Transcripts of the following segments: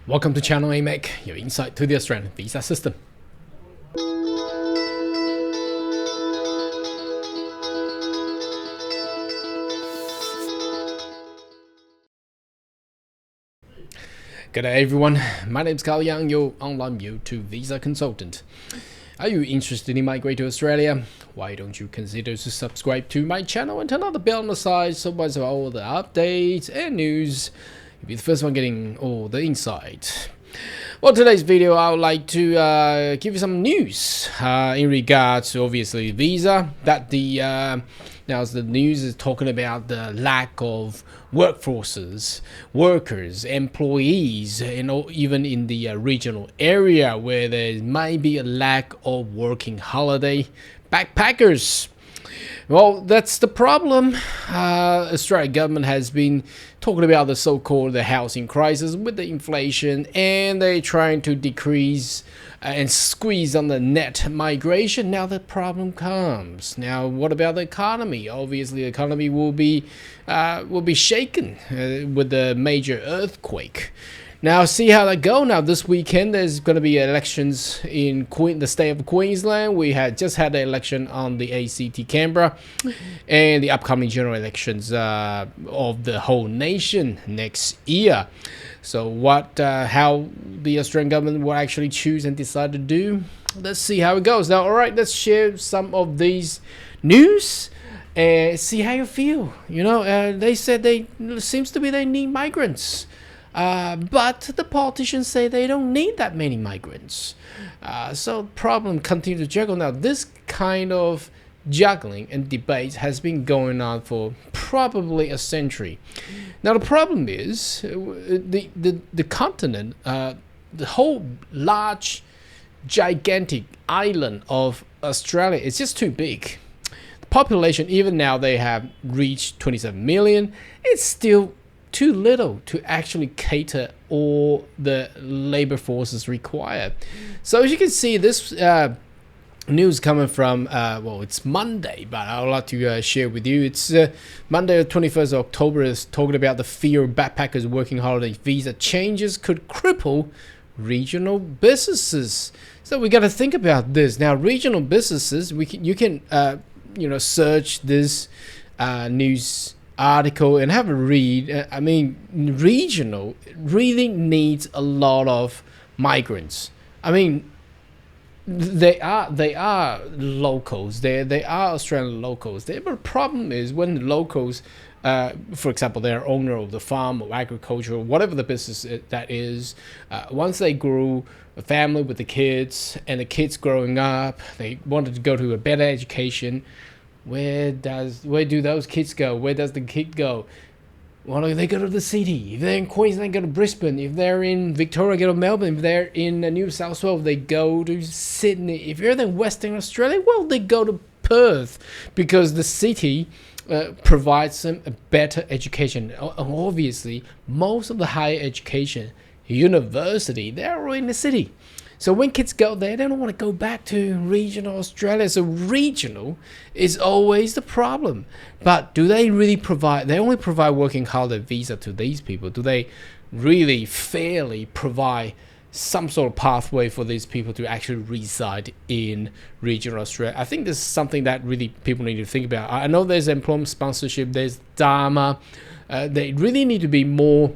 Welcome to channel AMEC, your insight to the Australian visa system. Good day everyone, my name is Carl Young, your online YouTube visa consultant. Are you interested in migrating to Australia? Why don't you consider to subscribe to my channel and turn on the bell on the side so much of all the updates and news. You'll be the first one getting all the insight. Well, today's video I would like to give you some news in regards to obviously visa. That now the news is talking about the lack of workforces, workers, employees, and even in the regional area where there might be a lack of working holiday backpackers. Well, that's the problem. Australian government has been talking about the so-called housing crisis with the inflation, and they're trying to decrease and squeeze on the net migration. Now the problem comes. Now, what about the economy? Obviously, the economy will be shaken with the major earthquake. Now, see how that go. Now, this weekend, there's going to be elections in the state of Queensland. We had just had the election on the ACT Canberra and the upcoming general elections of the whole nation next year. So how the Australian government will actually choose and decide to do, let's see how it goes. Now, all right, let's share some of these news and see how you feel. You know, they said seems to be they need migrants. But the politicians say they don't need that many migrants. So the problem continues to juggle. Now, this kind of juggling and debate has been going on for probably a century. Now, the problem is the continent, the whole large, gigantic island of Australia is just too big. The population, even now they have reached 27 million, it's still too little to actually cater all the labor forces required. So as you can see, this news coming from, well, it's Monday, but I would like to share with you. It's Monday the 21st of October is talking about the fear of backpackers working holiday visa changes could cripple regional businesses. So we got to think about this. Now, regional businesses, you can search this news article and have a read. I mean, regional really needs a lot of migrants. I mean, they are locals. They are Australian locals. But the problem is when the locals, for example, they're owner of the farm or agriculture or whatever the business that is, once they grew a family with the kids and the kids growing up, they wanted to go to a better education. Where do those kids go? Where does the kid go? Well, they go to the city. If they're in Queensland, they go to Brisbane. If they're in Victoria, go to Melbourne. If they're in New South Wales, they go to Sydney. If you're in Western Australia, well, they go to Perth because the city provides them a better education. Obviously, most of the higher education, university, they're all in the city. So when kids go there, they don't want to go back to regional Australia. So regional is always the problem. But do they really provide, they only provide working holiday visa to these people. Do they really fairly provide some sort of pathway for these people to actually reside in regional Australia? I think this is something that really people need to think about. I know there's employment sponsorship, there's Dharma. They really need to be more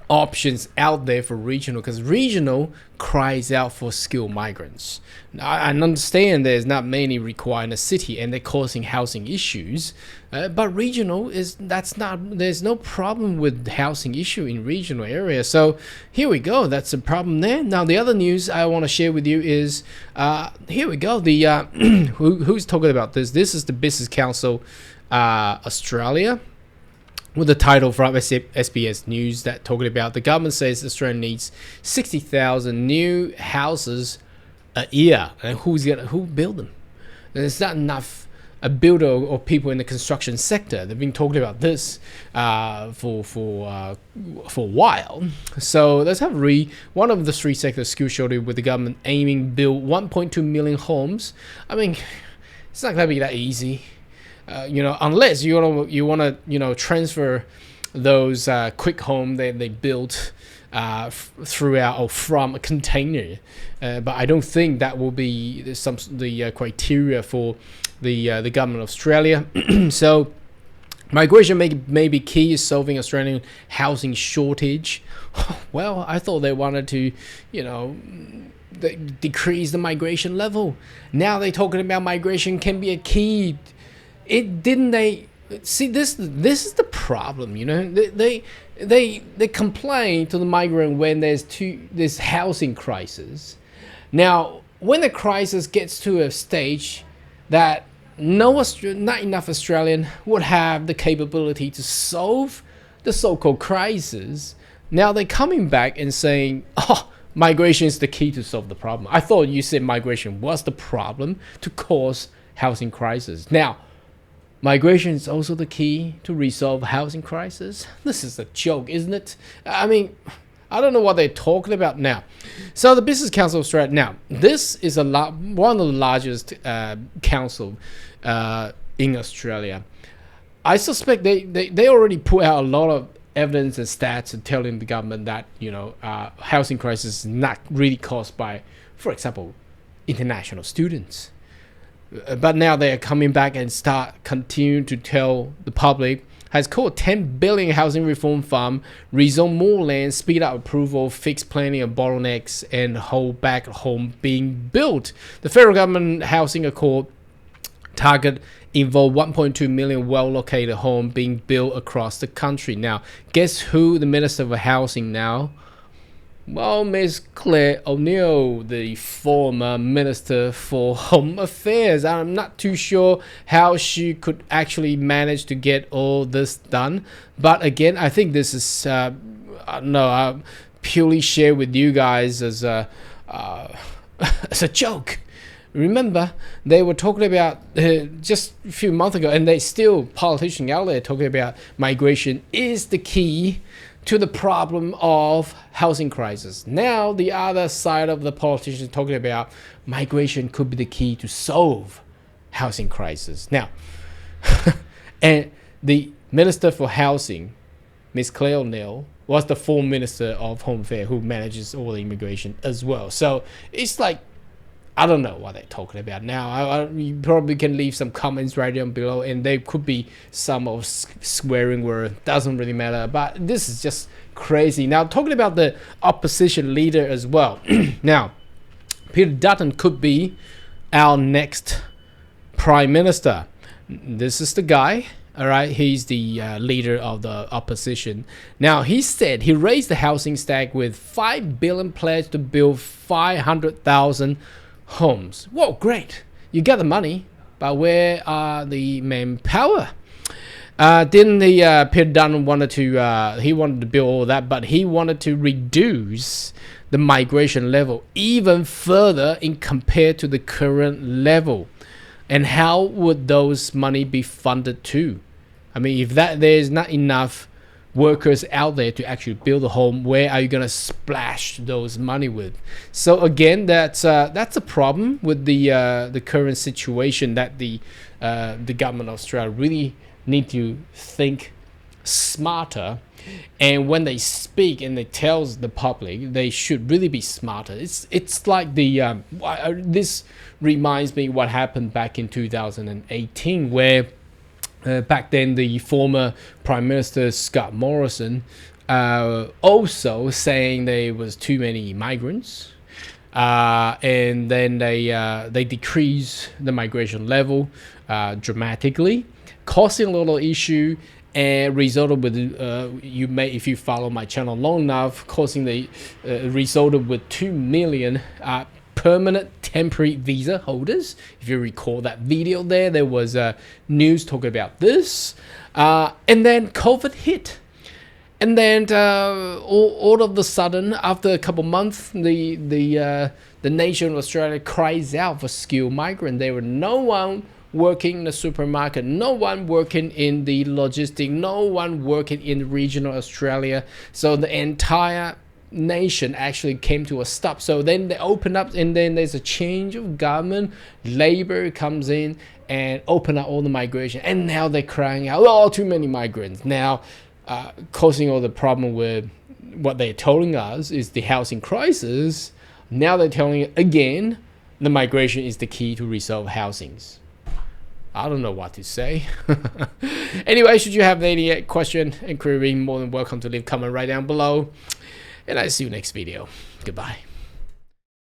options out there for regional, because regional cries out for skilled migrants. I understand there's not many required in a city and they're causing housing issues, but regional there's no problem with housing issue in regional areas. So here we go, that's a problem there. Now the other news I want to share with you is here we go, the who's talking about this is the Business Council Australia, with the title from SBS News that talking about the government says Australia needs 60,000 new houses a year, and who build them? There's not enough a builder or people in the construction sector. They've been talking about this for a while. So let's have one of the three sectors skill shortage with the government aiming to build 1.2 million homes. I mean, it's not gonna be that easy. Unless you want to transfer those quick home they built throughout or from a container. But I don't think that will be the criteria for the government of Australia. So migration may be key to solving Australian housing shortage. Well, I thought they wanted to, decrease the migration level. Now they're talking about migration can be a key. Didn't they see this is the problem, they complain to the migrant when there's housing crisis. Now when the crisis gets to a stage that not enough Australian would have the capability to solve the so-called crisis, now they're coming back and saying, migration is the key to solve the problem. I thought you said migration was the problem to cause housing crisis. Now, migration is also the key to resolve housing crisis. This is a joke, isn't it? I mean, I don't know what they're talking about now. So the Business Council of Australia. Now, this is one of the largest council in Australia. I suspect they already put out a lot of evidence and stats and telling the government that housing crisis is not really caused by, for example, international students. But now they are coming back and continue to tell the public has called 10 billion housing reform fund, rezone more land, speed up approval, fix plenty of bottlenecks, and hold back home being built. The federal government housing accord target involve 1.2 million well-located homes being built across the country. Now, guess who the Minister of Housing now? Well, Ms. Claire O'Neill, the former Minister for Home Affairs. I'm not too sure how she could actually manage to get all this done. But again, I think this is, purely share with you guys as a joke. Remember, they were talking about just a few months ago, and they still politicians out there talking about migration is the key to the problem of housing crisis. Now, the other side of the politicians talking about migration could be the key to solve housing crisis. Now, and the Minister for Housing, Ms. Claire O'Neill, was the former Minister of Home Affairs who manages all the immigration as well. So it's like, I don't know what they're talking about now. You probably can leave some comments right down below, and there could be some of swearing word. Doesn't really matter, but this is just crazy. Now, talking about the opposition leader as well. Now, Peter Dutton could be our next Prime Minister. This is the guy. All right, he's the leader of the opposition. Now, he said he raised the housing stack with $5 billion pledge to build 500,000 homes. Whoa, great. You got the money, but where are the manpower? Didn't the Peter Dutton wanted to build all that, but he wanted to reduce the migration level even further in compared to the current level. And how would those money be funded to? I mean, if there's not enough workers out there to actually build a home, where are you gonna splash those money with? So again, that's a problem with the current situation, that the government of Australia really need to think smarter, and when they speak and they tells the public, they should really be smarter. It's like this reminds me what happened back in 2018, where back then the former Prime Minister Scott Morrison also saying there was too many migrants, and then they decreased the migration level dramatically, causing a little issue, and resulted with if you follow my channel long enough, resulted with 2 million permanent temporary visa holders. If you recall that video there was news talking about this, and then COVID hit, and then all of a sudden, after a couple months, the nation of Australia cries out for skilled migrant. There were no one working in the supermarket, no one working in the logistics, no one working in regional Australia. So the entire nation actually came to a stop. So then they open up, and then there's a change of government. Labor comes in and open up all the migration, and now they're crying out, too many migrants. Now causing all the problem with what they're telling us is the housing crisis. Now they're telling it again, the migration is the key to resolve housings. I don't know what to say. Anyway, should you have any question and query, more than welcome to leave a comment right down below. And I see you next video. Goodbye.